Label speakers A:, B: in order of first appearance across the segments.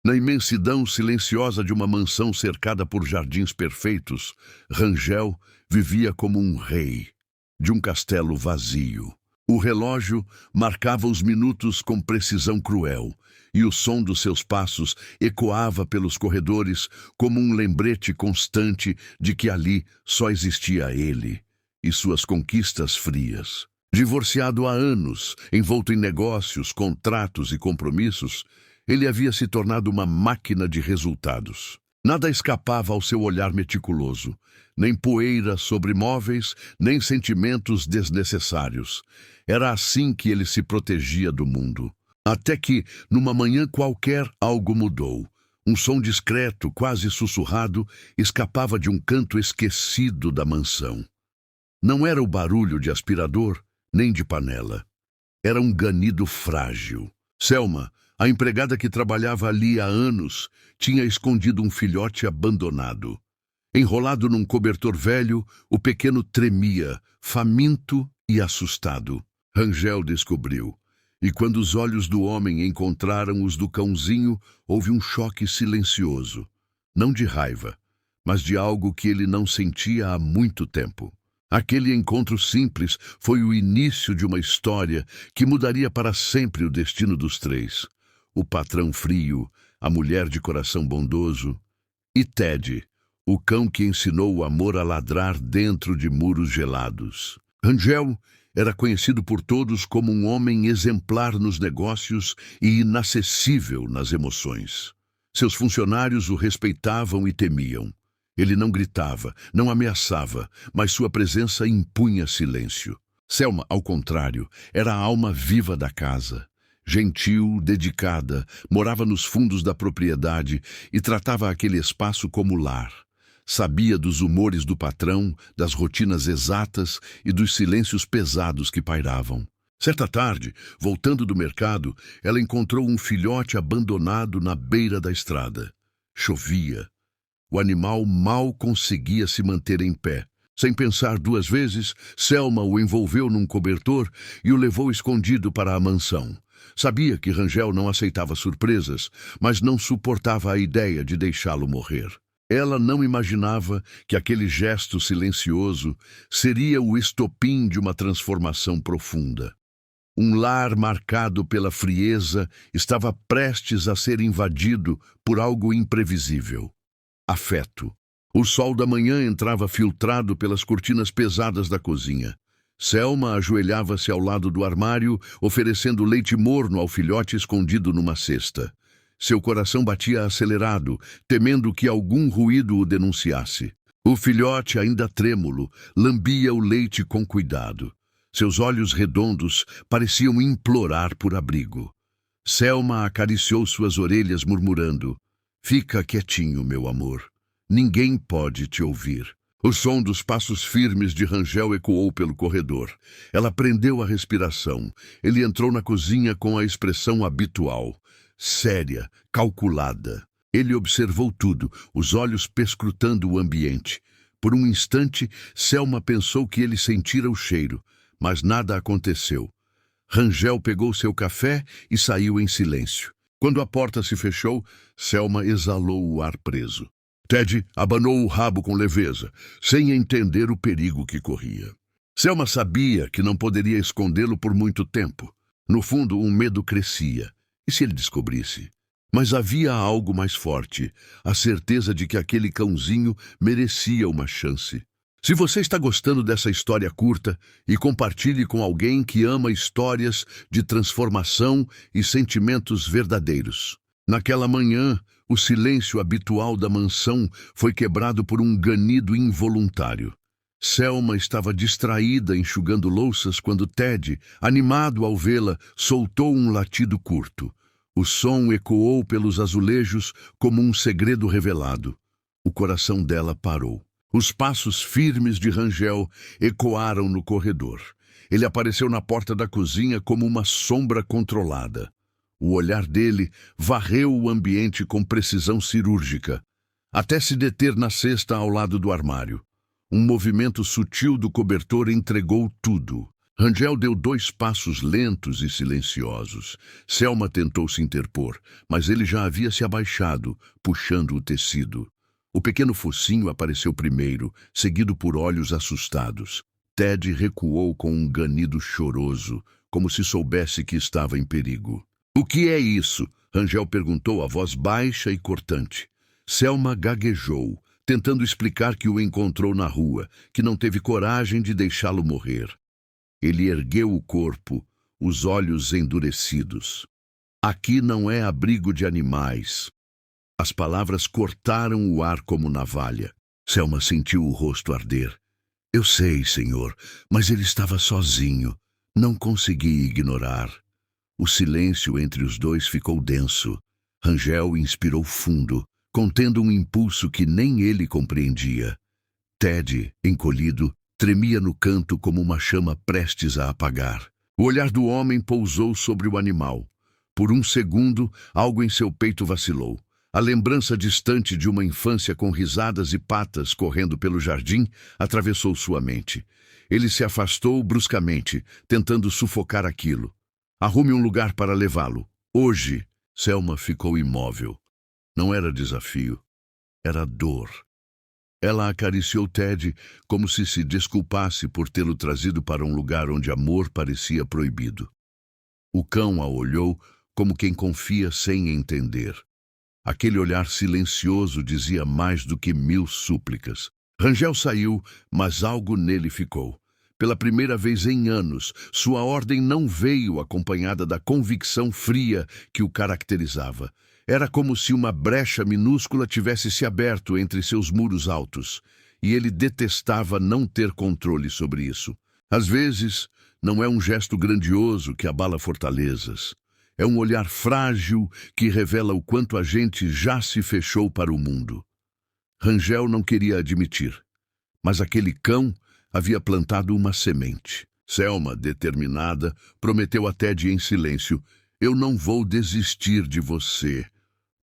A: Na imensidão silenciosa de uma mansão cercada por jardins perfeitos, Rangel vivia como um rei de um castelo vazio. O relógio marcava os minutos com precisão cruel, e o som dos seus passos ecoava pelos corredores como um lembrete constante de que ali só existia ele e suas conquistas frias. Divorciado há anos, envolto em negócios, contratos e compromissos, ele havia se tornado uma máquina de resultados. Nada escapava ao seu olhar meticuloso, nem poeira sobre móveis, nem sentimentos desnecessários. Era assim que ele se protegia do mundo. Até que, numa manhã qualquer, algo mudou. Um som discreto, quase sussurrado, escapava de um canto esquecido da mansão. Não era o barulho de aspirador, nem de panela. Era um ganido frágil. Selma, a empregada que trabalhava ali há anos, tinha escondido um filhote abandonado. Enrolado num cobertor velho, o pequeno tremia, faminto e assustado. Rangel descobriu. E quando os olhos do homem encontraram os do cãozinho, houve um choque silencioso. Não de raiva, mas de algo que ele não sentia há muito tempo. Aquele encontro simples foi o início de uma história que mudaria para sempre o destino dos três. O patrão frio, a mulher de coração bondoso e Ted, o cão que ensinou o amor a ladrar dentro de muros gelados. Rangel era conhecido por todos como um homem exemplar nos negócios e inacessível nas emoções. Seus funcionários o respeitavam e temiam. Ele não gritava, não ameaçava, mas sua presença impunha silêncio. Selma, ao contrário, era a alma viva da casa. Gentil, dedicada, morava nos fundos da propriedade e tratava aquele espaço como lar. Sabia dos humores do patrão, das rotinas exatas e dos silêncios pesados que pairavam. Certa tarde, voltando do mercado, ela encontrou um filhote abandonado na beira da estrada. Chovia. O animal mal conseguia se manter em pé. Sem pensar duas vezes, Selma o envolveu num cobertor e o levou escondido para a mansão. Sabia que Rangel não aceitava surpresas, mas não suportava a ideia de deixá-lo morrer. Ela não imaginava que aquele gesto silencioso seria o estopim de uma transformação profunda. Um lar marcado pela frieza estava prestes a ser invadido por algo imprevisível. Afeto. O sol da manhã entrava filtrado pelas cortinas pesadas da cozinha. Selma ajoelhava-se ao lado do armário, oferecendo leite morno ao filhote escondido numa cesta. Seu coração batia acelerado, temendo que algum ruído o denunciasse. O filhote, ainda trêmulo, lambia o leite com cuidado. Seus olhos redondos pareciam implorar por abrigo. Selma acariciou suas orelhas, murmurando: "Fica quietinho, meu amor. Ninguém pode te ouvir." O som dos passos firmes de Rangel ecoou pelo corredor. Ela prendeu a respiração. Ele entrou na cozinha com a expressão habitual. Séria, calculada. Ele observou tudo, os olhos perscrutando o ambiente. Por um instante, Selma pensou que ele sentira o cheiro, mas nada aconteceu. Rangel pegou seu café e saiu em silêncio. Quando a porta se fechou, Selma exalou o ar preso. Ted abanou o rabo com leveza, sem entender o perigo que corria. Selma sabia que não poderia escondê-lo por muito tempo. No fundo, um medo crescia. E se ele descobrisse? Mas havia algo mais forte, a certeza de que aquele cãozinho merecia uma chance. Se você está gostando dessa história curta, e compartilhe com alguém que ama histórias de transformação e sentimentos verdadeiros. Naquela manhã, o silêncio habitual da mansão foi quebrado por um ganido involuntário. Selma estava distraída enxugando louças quando Ted, animado ao vê-la, soltou um latido curto. O som ecoou pelos azulejos como um segredo revelado. O coração dela parou. Os passos firmes de Rangel ecoaram no corredor. Ele apareceu na porta da cozinha como uma sombra controlada. O olhar dele varreu o ambiente com precisão cirúrgica, até se deter na cesta ao lado do armário. Um movimento sutil do cobertor entregou tudo. Rangel deu 2 passos lentos e silenciosos. Selma tentou se interpor, mas ele já havia se abaixado, puxando o tecido. O pequeno focinho apareceu primeiro, seguido por olhos assustados. Ted recuou com um ganido choroso, como se soubesse que estava em perigo. "O que é isso?" Rangel perguntou a voz baixa e cortante. Selma gaguejou, tentando explicar que o encontrou na rua, que não teve coragem de deixá-lo morrer. Ele ergueu o corpo, os olhos endurecidos. "Aqui não é abrigo de animais." As palavras cortaram o ar como navalha. Selma sentiu o rosto arder. "Eu sei, senhor, mas ele estava sozinho. Não consegui ignorar." O silêncio entre os dois ficou denso. Rangel inspirou fundo, contendo um impulso que nem ele compreendia. Ted, encolhido, tremia no canto como uma chama prestes a apagar. O olhar do homem pousou sobre o animal. Por um segundo, algo em seu peito vacilou. A lembrança distante de uma infância com risadas e patas correndo pelo jardim atravessou sua mente. Ele se afastou bruscamente, tentando sufocar aquilo. "Arrume um lugar para levá-lo. Hoje." Selma ficou imóvel. Não era desafio, era dor. Ela acariciou Ted como se desculpasse por tê-lo trazido para um lugar onde amor parecia proibido. O cão a olhou como quem confia sem entender. Aquele olhar silencioso dizia mais do que 1000 súplicas. Rangel saiu, mas algo nele ficou. Pela primeira vez em anos, sua ordem não veio acompanhada da convicção fria que o caracterizava. Era como se uma brecha minúscula tivesse se aberto entre seus muros altos, e ele detestava não ter controle sobre isso. Às vezes, não é um gesto grandioso que abala fortalezas. É um olhar frágil que revela o quanto a gente já se fechou para o mundo. Rangel não queria admitir, mas aquele cão havia plantado uma semente. Selma, determinada, prometeu a Ted em silêncio: "Eu não vou desistir de você."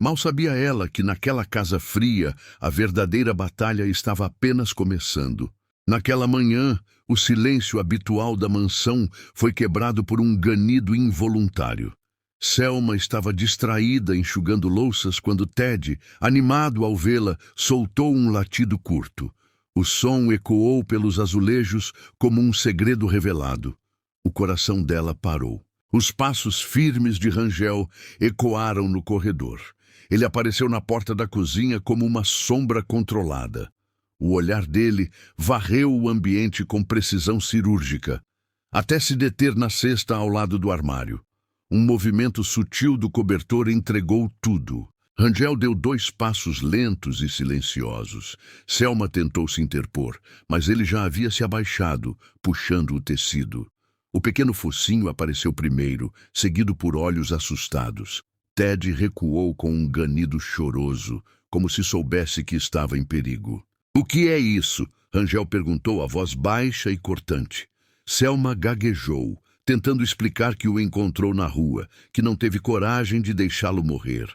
A: Mal sabia ela que naquela casa fria a verdadeira batalha estava apenas começando. Naquela manhã, o silêncio habitual da mansão foi quebrado por um ganido involuntário. Selma estava distraída enxugando louças quando Ted, animado ao vê-la, soltou um latido curto. O som ecoou pelos azulejos como um segredo revelado. O coração dela parou. Os passos firmes de Rangel ecoaram no corredor. Ele apareceu na porta da cozinha como uma sombra controlada. O olhar dele varreu o ambiente com precisão cirúrgica, até se deter na cesta ao lado do armário. Um movimento sutil do cobertor entregou tudo. Rangel deu 2 passos lentos e silenciosos. Selma tentou se interpor, mas ele já havia se abaixado, puxando o tecido. O pequeno focinho apareceu primeiro, seguido por olhos assustados. Ted recuou com um ganido choroso, como se soubesse que estava em perigo. "O que é isso?" Rangel perguntou a voz baixa e cortante. Selma gaguejou, tentando explicar que o encontrou na rua, que não teve coragem de deixá-lo morrer.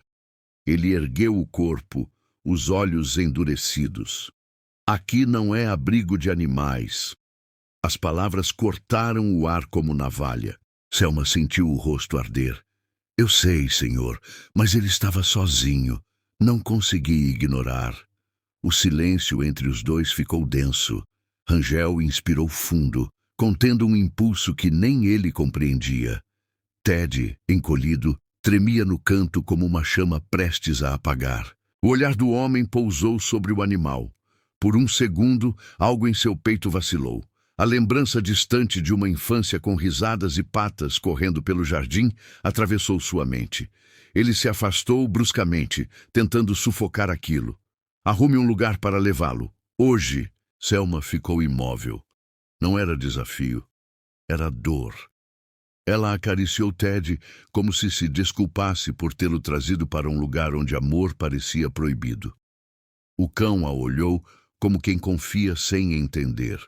A: Ele ergueu o corpo, os olhos endurecidos. "Aqui não é abrigo de animais." As palavras cortaram o ar como navalha. Selma sentiu o rosto arder. "Eu sei, senhor, mas ele estava sozinho. Não consegui ignorar." O silêncio entre os dois ficou denso. Rangel inspirou fundo, contendo um impulso que nem ele compreendia. Ted, encolhido, tremia no canto como uma chama prestes a apagar. O olhar do homem pousou sobre o animal. Por um segundo, algo em seu peito vacilou. A lembrança distante de uma infância com risadas e patas correndo pelo jardim atravessou sua mente. Ele se afastou bruscamente, tentando sufocar aquilo. "Arrume um lugar para levá-lo. Hoje." Selma ficou imóvel. Não era desafio, era dor. Ela acariciou Ted como se desculpasse por tê-lo trazido para um lugar onde amor parecia proibido. O cão a olhou como quem confia sem entender.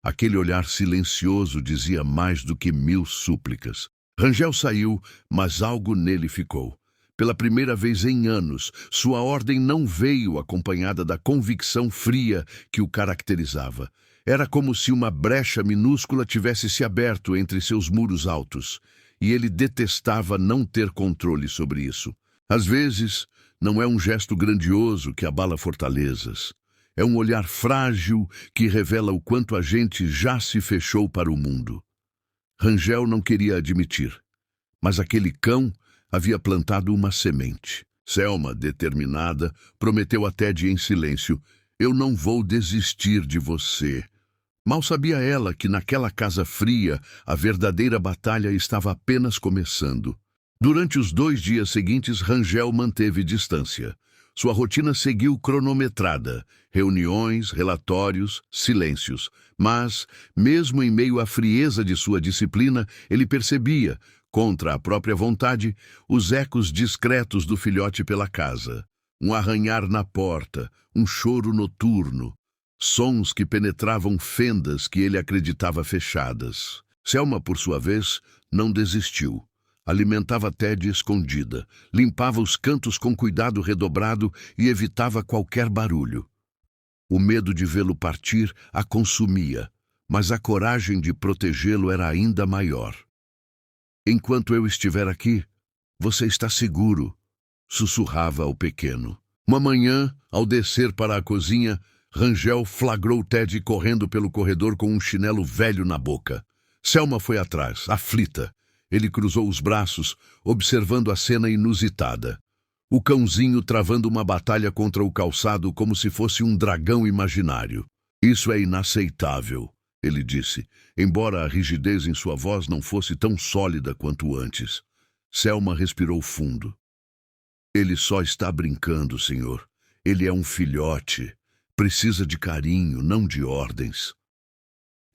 A: Aquele olhar silencioso dizia mais do que 1000 súplicas. Rangel saiu, mas algo nele ficou. Pela primeira vez em anos, sua ordem não veio acompanhada da convicção fria que o caracterizava. Era como se uma brecha minúscula tivesse se aberto entre seus muros altos, e ele detestava não ter controle sobre isso. Às vezes, não é um gesto grandioso que abala fortalezas. É um olhar frágil que revela o quanto a gente já se fechou para o mundo. Rangel não queria admitir, mas aquele cão havia plantado uma semente. Selma, determinada, prometeu a Ted em silêncio: "Eu não vou desistir de você." Mal sabia ela que naquela casa fria a verdadeira batalha estava apenas começando. Durante os 2 dias seguintes, Rangel manteve distância. Sua rotina seguiu cronometrada: reuniões, relatórios, silêncios. Mas, mesmo em meio à frieza de sua disciplina, ele percebia, contra a própria vontade, os ecos discretos do filhote pela casa. Um arranhar na porta, um choro noturno. Sons que penetravam fendas que ele acreditava fechadas. Selma, por sua vez, não desistiu. Alimentava Ted escondida, limpava os cantos com cuidado redobrado e evitava qualquer barulho. O medo de vê-lo partir a consumia, mas a coragem de protegê-lo era ainda maior. "Enquanto eu estiver aqui, você está seguro", sussurrava ao pequeno. Uma manhã, ao descer para a cozinha, Rangel flagrou Ted correndo pelo corredor com um chinelo velho na boca. Selma foi atrás, aflita. Ele cruzou os braços, observando a cena inusitada. O cãozinho travando uma batalha contra o calçado como se fosse um dragão imaginário. "Isso é inaceitável", ele disse, embora a rigidez em sua voz não fosse tão sólida quanto antes. Selma respirou fundo. "Ele só está brincando, senhor. Ele é um filhote. Precisa de carinho, não de ordens."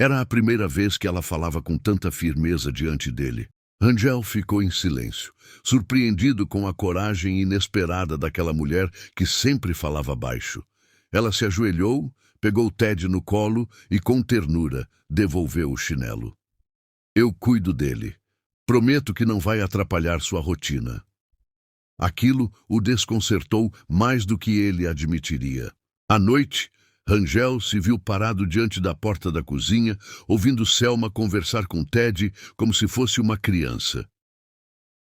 A: Era a primeira vez que ela falava com tanta firmeza diante dele. Rangel ficou em silêncio, surpreendido com a coragem inesperada daquela mulher que sempre falava baixo. Ela se ajoelhou, pegou Ted no colo e, com ternura, devolveu o chinelo. "Eu cuido dele. Prometo que não vai atrapalhar sua rotina." Aquilo o desconcertou mais do que ele admitiria. À noite, Rangel se viu parado diante da porta da cozinha, ouvindo Selma conversar com Ted como se fosse uma criança.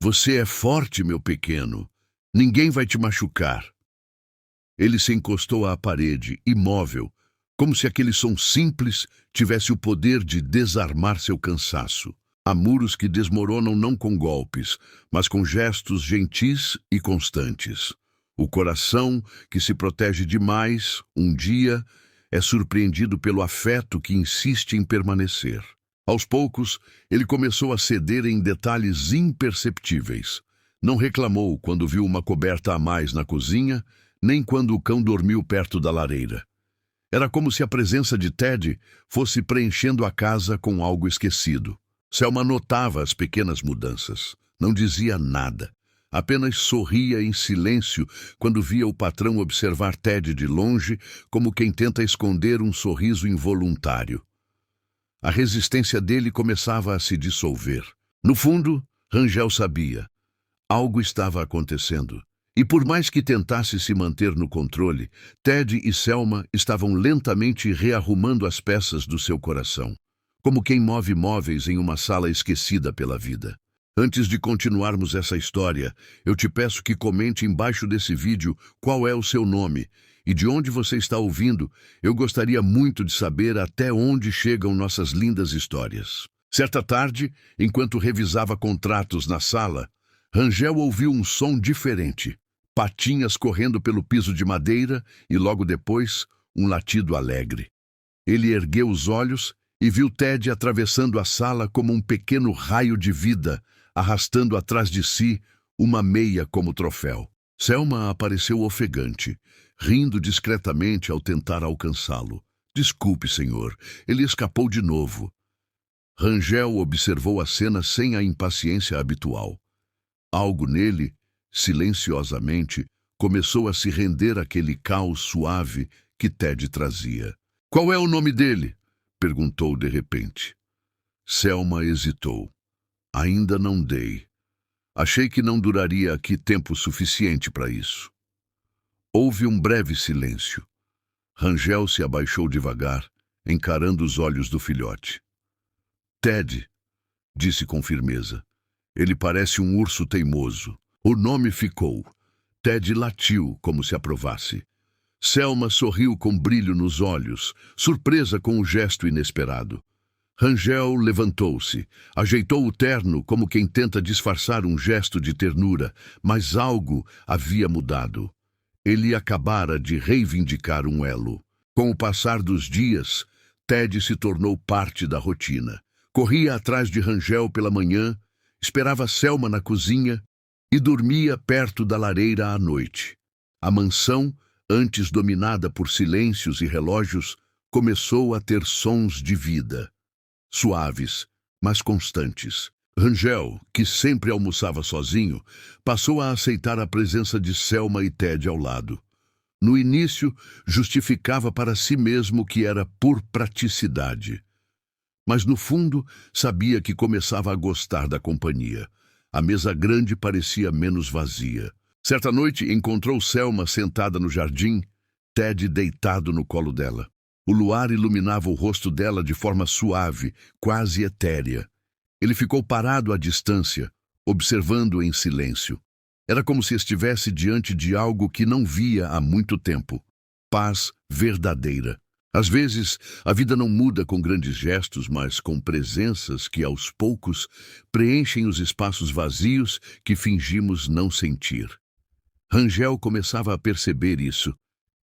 A: "Você é forte, meu pequeno. Ninguém vai te machucar." Ele se encostou à parede, imóvel, como se aquele som simples tivesse o poder de desarmar seu cansaço. Há muros que desmoronam não com golpes, mas com gestos gentis e constantes. O coração, que se protege demais, um dia, é surpreendido pelo afeto que insiste em permanecer. Aos poucos, ele começou a ceder em detalhes imperceptíveis. Não reclamou quando viu uma coberta a mais na cozinha, nem quando o cão dormiu perto da lareira. Era como se a presença de Ted fosse preenchendo a casa com algo esquecido. Selma notava as pequenas mudanças. Não dizia nada. Apenas sorria em silêncio quando via o patrão observar Ted de longe, como quem tenta esconder um sorriso involuntário. A resistência dele começava a se dissolver. No fundo, Rangel sabia. Algo estava acontecendo. E por mais que tentasse se manter no controle, Ted e Selma estavam lentamente rearrumando as peças do seu coração, como quem move móveis em uma sala esquecida pela vida. Antes de continuarmos essa história, eu te peço que comente embaixo desse vídeo qual é o seu nome e de onde você está ouvindo. Eu gostaria muito de saber até onde chegam nossas lindas histórias. Certa tarde, enquanto revisava contratos na sala, Rangel ouviu um som diferente. Patinhas correndo pelo piso de madeira e, logo depois, um latido alegre. Ele ergueu os olhos e viu Ted atravessando a sala como um pequeno raio de vida, arrastando atrás de si uma meia como troféu. Selma apareceu ofegante, rindo discretamente ao tentar alcançá-lo. "Desculpe, senhor, ele escapou de novo." Rangel observou a cena sem a impaciência habitual. Algo nele, silenciosamente, começou a se render àquele caos suave que Ted trazia. "Qual é o nome dele?" perguntou de repente. Selma hesitou. "Ainda não dei. Achei que não duraria aqui tempo suficiente para isso." Houve um breve silêncio. Rangel se abaixou devagar, encarando os olhos do filhote. Ted, disse com firmeza. Ele parece um urso teimoso. O nome ficou. Ted latiu como se aprovasse. Selma sorriu com brilho nos olhos, surpresa com o gesto inesperado. Rangel levantou-se, ajeitou o terno como quem tenta disfarçar um gesto de ternura, mas algo havia mudado. Ele acabara de reivindicar um elo. Com o passar dos dias, Ted se tornou parte da rotina. Corria atrás de Rangel pela manhã, esperava Selma na cozinha e dormia perto da lareira à noite. A mansão, antes dominada por silêncios e relógios, começou a ter sons de vida. Suaves, mas constantes. Rangel, que sempre almoçava sozinho, passou a aceitar a presença de Selma e Ted ao lado. No início, justificava para si mesmo que era por praticidade. Mas no fundo, sabia que começava a gostar da companhia. A mesa grande parecia menos vazia. Certa noite, encontrou Selma sentada no jardim, Ted deitado no colo dela. O luar iluminava o rosto dela de forma suave, quase etérea. Ele ficou parado à distância, observando em silêncio. Era como se estivesse diante de algo que não via há muito tempo. Paz verdadeira. Às vezes, a vida não muda com grandes gestos, mas com presenças que, aos poucos, preenchem os espaços vazios que fingimos não sentir. Rangel começava a perceber isso,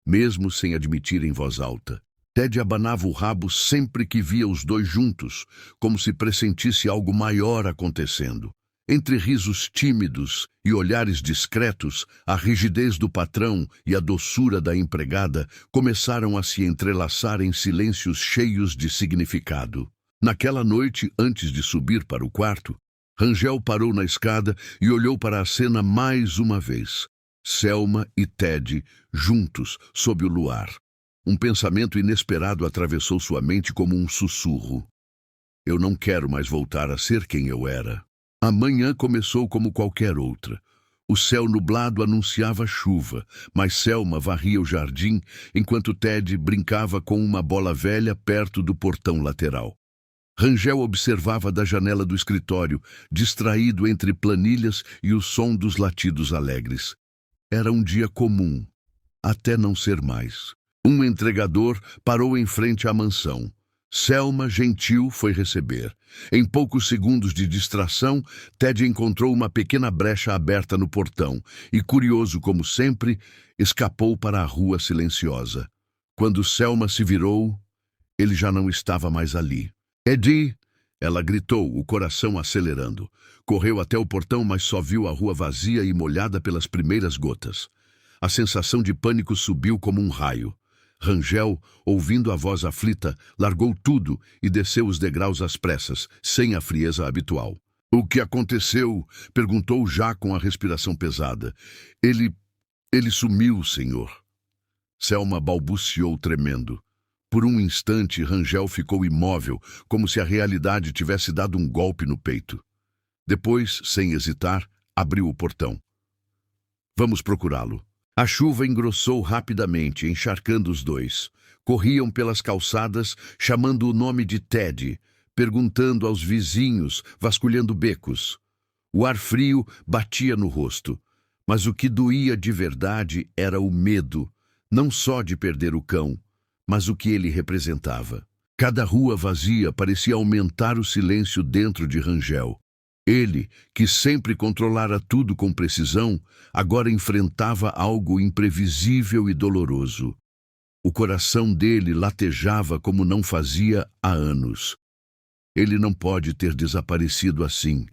A: mesmo sem admitir em voz alta. Ted abanava o rabo sempre que via os dois juntos, como se pressentisse algo maior acontecendo. Entre risos tímidos e olhares discretos, a rigidez do patrão e a doçura da empregada começaram a se entrelaçar em silêncios cheios de significado. Naquela noite, antes de subir para o quarto, Rangel parou na escada e olhou para a cena mais uma vez. Selma e Ted juntos, sob o luar. Um pensamento inesperado atravessou sua mente como um sussurro. Eu não quero mais voltar a ser quem eu era. A manhã começou como qualquer outra. O céu nublado anunciava chuva, mas Selma varria o jardim enquanto Ted brincava com uma bola velha perto do portão lateral. Rangel observava da janela do escritório, distraído entre planilhas e o som dos latidos alegres. Era um dia comum, até não ser mais. Um entregador parou em frente à mansão. Selma, gentil, foi receber. Em poucos segundos de distração, Ted encontrou uma pequena brecha aberta no portão e, curioso como sempre, escapou para a rua silenciosa. Quando Selma se virou, ele já não estava mais ali. Eddie! Ela gritou, o coração acelerando. Correu até o portão, mas só viu a rua vazia e molhada pelas primeiras gotas. A sensação de pânico subiu como um raio. Rangel, ouvindo a voz aflita, largou tudo e desceu os degraus às pressas, sem a frieza habitual. O que aconteceu? Perguntou já com a respiração pesada. Ele sumiu, senhor. Selma balbuciou tremendo. Por um instante, Rangel ficou imóvel, como se a realidade tivesse dado um golpe no peito. Depois, sem hesitar, abriu o portão. Vamos procurá-lo. A chuva engrossou rapidamente, encharcando os dois. Corriam pelas calçadas, chamando o nome de Ted, perguntando aos vizinhos, vasculhando becos. O ar frio batia no rosto, mas o que doía de verdade era o medo, não só de perder o cão, mas o que ele representava. Cada rua vazia parecia aumentar o silêncio dentro de Rangel. Ele, que sempre controlara tudo com precisão, agora enfrentava algo imprevisível e doloroso. O coração dele latejava como não fazia há anos. Ele não pode ter desaparecido assim,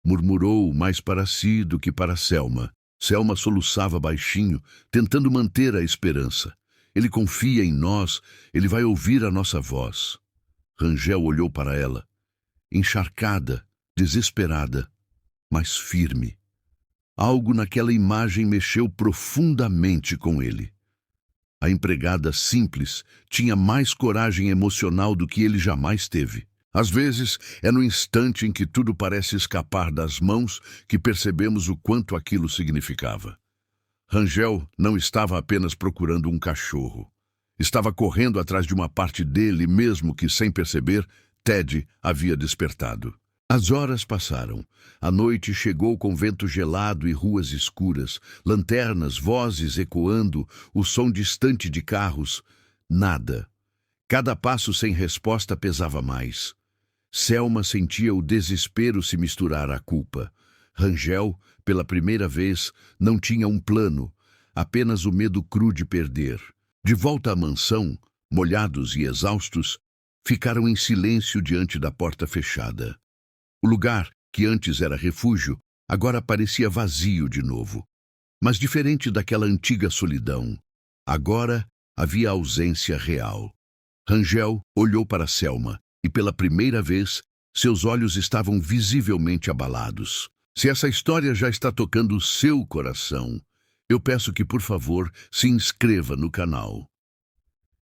A: murmurou mais para si do que para Selma. Selma soluçava baixinho, tentando manter a esperança. Ele confia em nós, ele vai ouvir a nossa voz. Rangel olhou para ela, encharcada, desesperada, mas firme. Algo naquela imagem mexeu profundamente com ele. A empregada simples tinha mais coragem emocional do que ele jamais teve. Às vezes, é no instante em que tudo parece escapar das mãos que percebemos o quanto aquilo significava. Rangel não estava apenas procurando um cachorro. Estava correndo atrás de uma parte dele, mesmo que, sem perceber, Ted havia despertado. As horas passaram. A noite chegou com vento gelado e ruas escuras, lanternas, vozes ecoando, o som distante de carros. Nada. Cada passo sem resposta pesava mais. Selma sentia o desespero se misturar à culpa. Rangel, pela primeira vez, não tinha um plano, apenas o medo cru de perder. De volta à mansão, molhados e exaustos, ficaram em silêncio diante da porta fechada. O lugar, que antes era refúgio, agora parecia vazio de novo. Mas diferente daquela antiga solidão, agora havia ausência real. Rangel olhou para Selma e, pela primeira vez, seus olhos estavam visivelmente abalados. Se essa história já está tocando o seu coração, eu peço que, por favor, se inscreva no canal.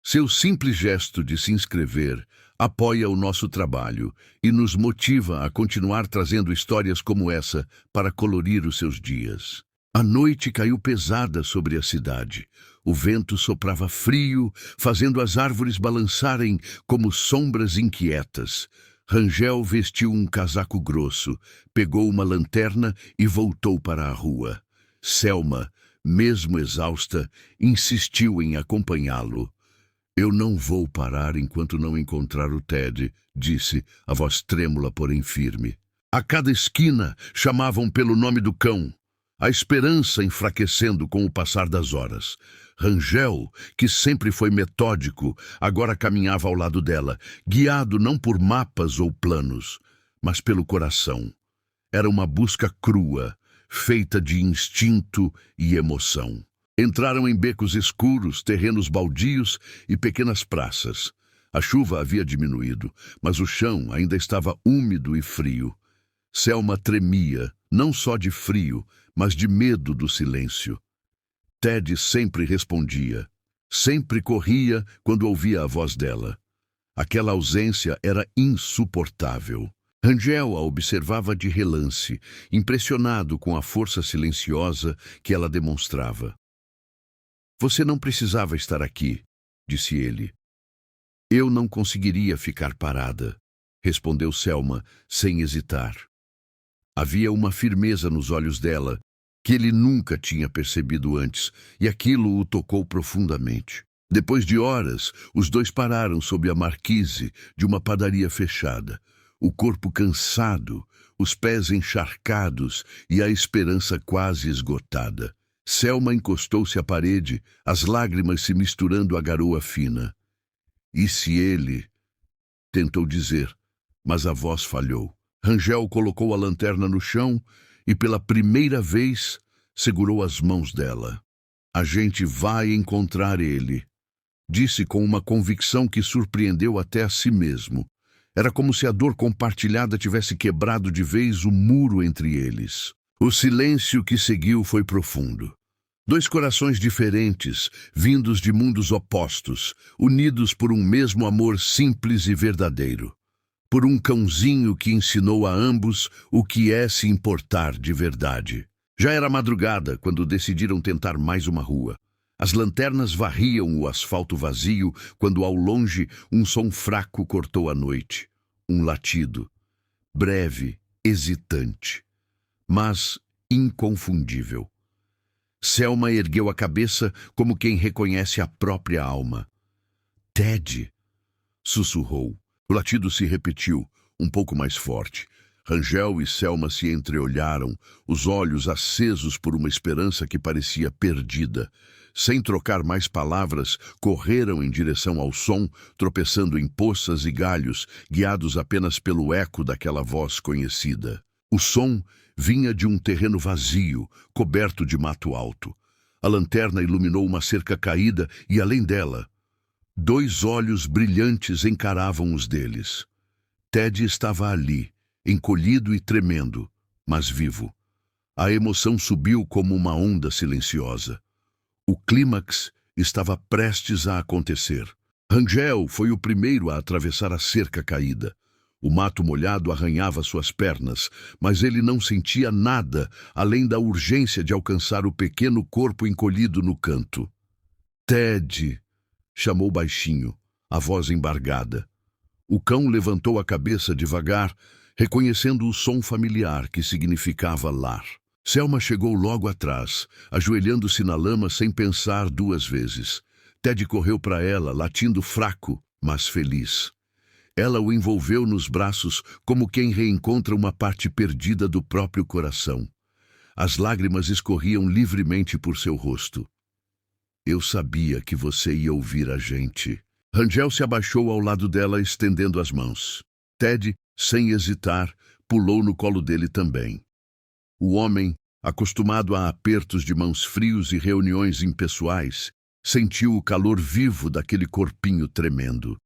A: Seu simples gesto de se inscrever apoia o nosso trabalho e nos motiva a continuar trazendo histórias como essa para colorir os seus dias. A noite caiu pesada sobre a cidade. O vento soprava frio, fazendo as árvores balançarem como sombras inquietas. Rangel vestiu um casaco grosso, pegou uma lanterna e voltou para a rua. Selma, mesmo exausta, insistiu em acompanhá-lo. Eu não vou parar enquanto não encontrar o Ted, disse, a voz trêmula, porém firme. A cada esquina chamavam pelo nome do cão, a esperança enfraquecendo com o passar das horas. Rangel, que sempre foi metódico, agora caminhava ao lado dela, guiado não por mapas ou planos, mas pelo coração. Era uma busca crua, feita de instinto e emoção. Entraram em becos escuros, terrenos baldios e pequenas praças. A chuva havia diminuído, mas o chão ainda estava úmido e frio. Selma tremia, não só de frio, mas de medo do silêncio. Ted sempre respondia, sempre corria quando ouvia a voz dela. Aquela ausência era insuportável. Rangel a observava de relance, impressionado com a força silenciosa que ela demonstrava. Você não precisava estar aqui, disse ele. Eu não conseguiria ficar parada, respondeu Selma, sem hesitar. Havia uma firmeza nos olhos dela que ele nunca tinha percebido antes, e aquilo o tocou profundamente. Depois de horas, os dois pararam sob a marquise de uma padaria fechada, o corpo cansado, os pés encharcados e a esperança quase esgotada. Selma encostou-se à parede, as lágrimas se misturando à garoa fina. E se ele... tentou dizer, mas a voz falhou. Rangel colocou a lanterna no chão e, pela primeira vez, segurou as mãos dela. A gente vai encontrar ele, disse com uma convicção que surpreendeu até a si mesmo. Era como se a dor compartilhada tivesse quebrado de vez o muro entre eles. O silêncio que seguiu foi profundo. Dois corações diferentes, vindos de mundos opostos, unidos por um mesmo amor simples e verdadeiro. Por um cãozinho que ensinou a ambos o que é se importar de verdade. Já era madrugada quando decidiram tentar mais uma rua. As lanternas varriam o asfalto vazio quando, ao longe, um som fraco cortou a noite. Um latido. Breve, hesitante, mas inconfundível. Selma ergueu a cabeça como quem reconhece a própria alma. Ted! Sussurrou. O latido se repetiu, um pouco mais forte. Rangel e Selma se entreolharam, os olhos acesos por uma esperança que parecia perdida. Sem trocar mais palavras, correram em direção ao som, tropeçando em poças e galhos, guiados apenas pelo eco daquela voz conhecida. O som vinha de um terreno vazio, coberto de mato alto. A lanterna iluminou uma cerca caída e, além dela, dois olhos brilhantes encaravam os deles. Ted estava ali, encolhido e tremendo, mas vivo. A emoção subiu como uma onda silenciosa. O clímax estava prestes a acontecer. Rangel foi o primeiro a atravessar a cerca caída. O mato molhado arranhava suas pernas, mas ele não sentia nada além da urgência de alcançar o pequeno corpo encolhido no canto. Ted! chamou baixinho, a voz embargada. O cão levantou a cabeça devagar, reconhecendo o som familiar que significava lar. Selma chegou logo atrás, ajoelhando-se na lama sem pensar duas vezes. Ted correu para ela, latindo fraco, mas feliz. Ela o envolveu nos braços como quem reencontra uma parte perdida do próprio coração. As lágrimas escorriam livremente por seu rosto. Eu sabia que você ia ouvir a gente. Rangel se abaixou ao lado dela, estendendo as mãos. Ted, sem hesitar, pulou no colo dele também. O homem, acostumado a apertos de mãos frios e reuniões impessoais, sentiu o calor vivo daquele corpinho tremendo.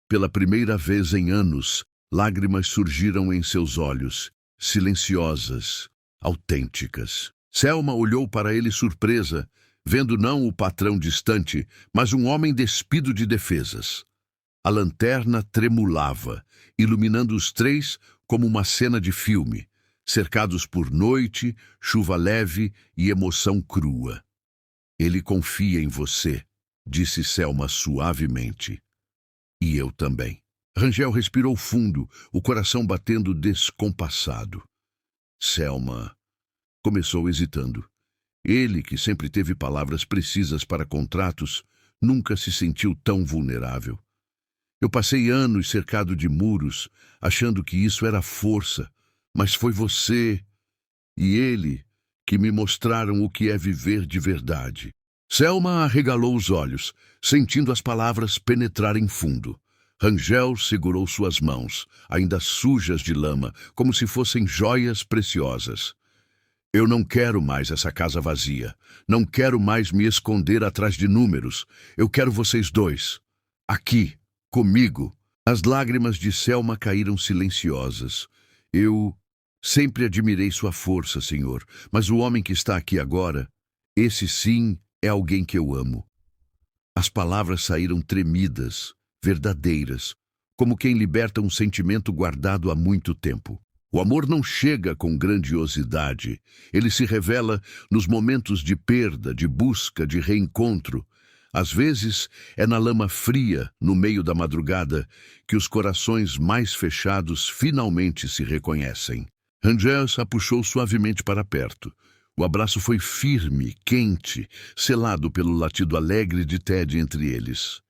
A: Pela primeira vez em anos, lágrimas surgiram em seus olhos, silenciosas, autênticas. Selma olhou para ele surpresa, vendo não o patrão distante, mas um homem despido de defesas. A lanterna tremulava, iluminando os três como uma cena de filme, cercados por noite, chuva leve e emoção crua. Ele confia em você, disse Selma suavemente. E eu também. Rangel respirou fundo, o coração batendo descompassado. Selma começou hesitando. Ele, que sempre teve palavras precisas para contratos, nunca se sentiu tão vulnerável. Eu passei anos cercado de muros, achando que isso era força, mas foi você e ele que me mostraram o que é viver de verdade. Selma arregalou os olhos, sentindo as palavras penetrarem fundo. Rangel segurou suas mãos, ainda sujas de lama, como se fossem joias preciosas. Eu não quero mais essa casa vazia. Não quero mais me esconder atrás de números. Eu quero vocês dois. Aqui, comigo. As lágrimas de Selma caíram silenciosas. Eu sempre admirei sua força, senhor, mas o homem que está aqui agora, esse sim é alguém que eu amo. As palavras saíram tremidas, verdadeiras, como quem liberta um sentimento guardado há muito tempo. O amor não chega com grandiosidade. Ele se revela nos momentos de perda, de busca, de reencontro. Às vezes, é na lama fria, no meio da madrugada, que os corações mais fechados finalmente se reconhecem. Rangel a puxou suavemente para perto. O abraço foi firme, quente, selado pelo latido alegre de Ted entre eles.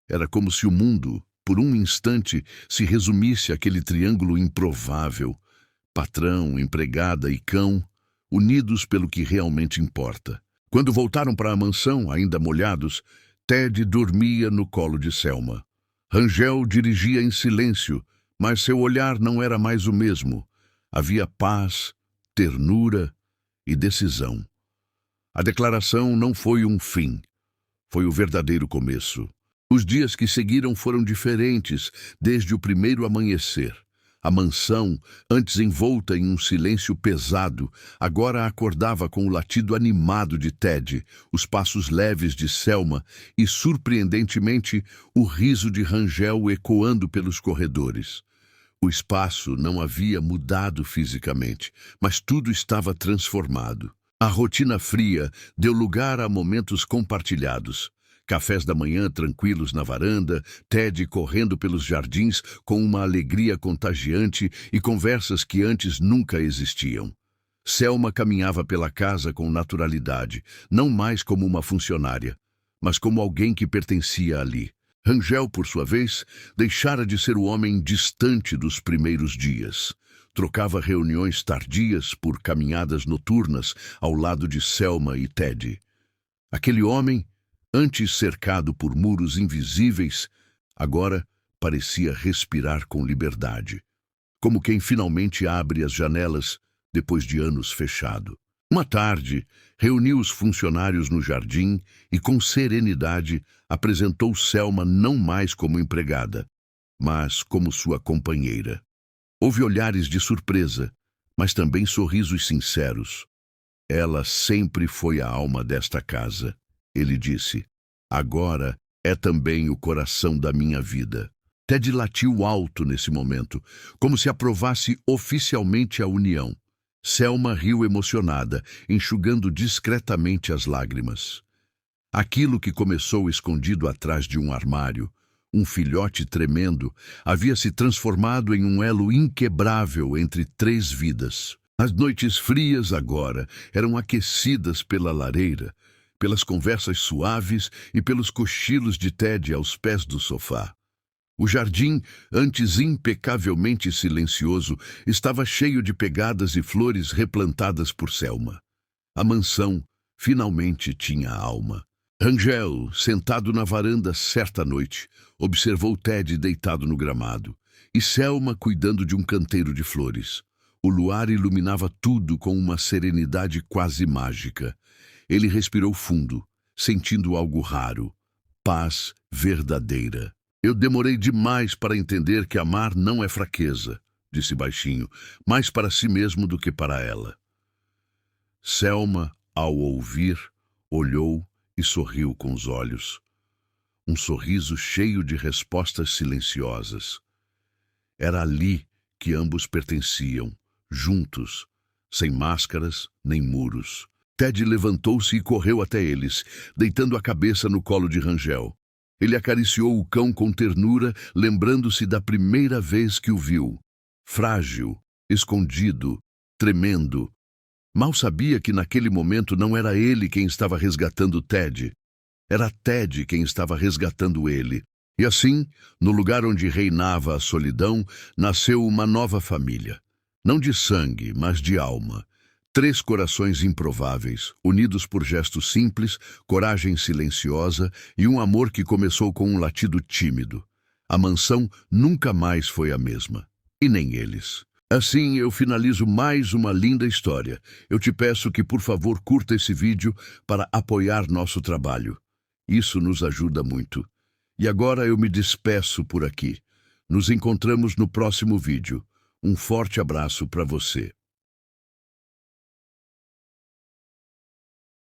A: Era como se o mundo, por um instante, se resumisse àquele triângulo improvável. Patrão, empregada e cão, unidos pelo que realmente importa. Quando voltaram para a mansão, ainda molhados, Ted dormia no colo de Selma. Rangel dirigia em silêncio, mas seu olhar não era mais o mesmo. Havia paz, ternura e decisão. A declaração não foi um fim, foi o verdadeiro começo. Os dias que seguiram foram diferentes desde o primeiro amanhecer. A mansão, antes envolta em um silêncio pesado, agora acordava com o latido animado de Ted, os passos leves de Selma e, surpreendentemente, o riso de Rangel ecoando pelos corredores. O espaço não havia mudado fisicamente, mas tudo estava transformado. A rotina fria deu lugar a momentos compartilhados. Cafés da manhã tranquilos na varanda, Ted correndo pelos jardins com uma alegria contagiante e conversas que antes nunca existiam. Selma caminhava pela casa com naturalidade, não mais como uma funcionária, mas como alguém que pertencia ali. Rangel, por sua vez, deixara de ser o homem distante dos primeiros dias. Trocava reuniões tardias por caminhadas noturnas ao lado de Selma e Ted. Aquele homem, antes cercado por muros invisíveis, agora parecia respirar com liberdade, como quem finalmente abre as janelas depois de anos fechado. Uma tarde, reuniu os funcionários no jardim e, com serenidade, apresentou Selma não mais como empregada, mas como sua companheira. Houve olhares de surpresa, mas também sorrisos sinceros. Ela sempre foi a alma desta casa. Ele disse, agora é também o coração da minha vida. Ted latiu alto nesse momento, como se aprovasse oficialmente a união. Selma riu emocionada, enxugando discretamente as lágrimas. Aquilo que começou escondido atrás de um armário, um filhote tremendo, havia se transformado em um elo inquebrável entre 3 vidas. As noites frias agora eram aquecidas pela lareira, pelas conversas suaves e pelos cochilos de Ted aos pés do sofá. O jardim, antes impecavelmente silencioso, estava cheio de pegadas e flores replantadas por Selma. A mansão finalmente tinha alma. Rangel, sentado na varanda certa noite, observou Ted deitado no gramado e Selma cuidando de um canteiro de flores. O luar iluminava tudo com uma serenidade quase mágica. Ele respirou fundo, sentindo algo raro, paz verdadeira. Eu demorei demais para entender que amar não é fraqueza, disse baixinho, mais para si mesmo do que para ela. Selma, ao ouvir, olhou e sorriu com os olhos. Um sorriso cheio de respostas silenciosas. Era ali que ambos pertenciam, juntos, sem máscaras nem muros. Ted levantou-se e correu até eles, deitando a cabeça no colo de Rangel. Ele acariciou o cão com ternura, lembrando-se da primeira vez que o viu. Frágil, escondido, tremendo. Mal sabia que naquele momento não era ele quem estava resgatando Ted. Era Ted quem estava resgatando ele. E assim, no lugar onde reinava a solidão, nasceu uma nova família. Não de sangue, mas de alma. 3 corações improváveis, unidos por gestos simples, coragem silenciosa e um amor que começou com um latido tímido. A mansão nunca mais foi a mesma. E nem eles. Assim, eu finalizo mais uma linda história. Eu te peço que, por favor, curta esse vídeo para apoiar nosso trabalho. Isso nos ajuda muito. E agora eu me despeço por aqui. Nos encontramos no próximo vídeo. Um forte abraço para você.